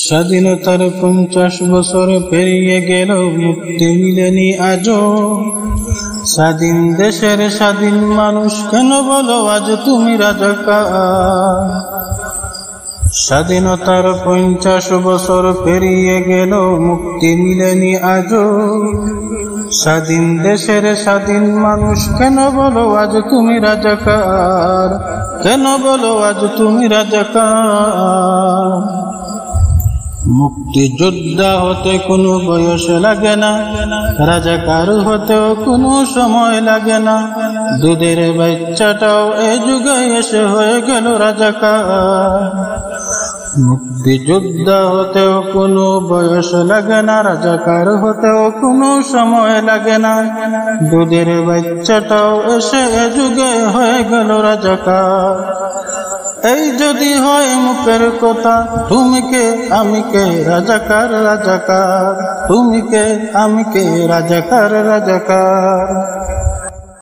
স্বাধীনতার 50 বছর পেরিয়ে গেল, মুক্তি মিলেনি আজও। স্বাধীন দেশের স্বাধীন মানুষ, কেন বলো আজ তুমি রাজাকার? স্বাধীনতার 50 বছর পেরিয়ে গেল, মুক্তি মিলেনি আজও। স্বাধীন দেশের স্বাধীন মানুষ, কেন বলো আজ তুমি রাজাকার? কেন বলো আজ তুমি রাজাকার? মুক্তিযোদ্ধা হতে কোনো বয়স লাগে না, রাজাকার হতেও কোনো সময় লাগে না। দুধের বাচ্চাটাও এ যুগে এসে হয়ে গেল রাজাকার। মুক্তিযোদ্ধা হতেও কোনো বয়স লাগে না, রাজাকার হতেও কোনো সময় লাগে না। দুধের বাচ্চাটাও এসে এ যুগে হয়ে গেল রাজাকার। এই যদি হয় মুখের কথা, তুমি কে আমি কে রাজাকার রাজাকার, তুমি কে আমি কে রাজাকার রাজাকার।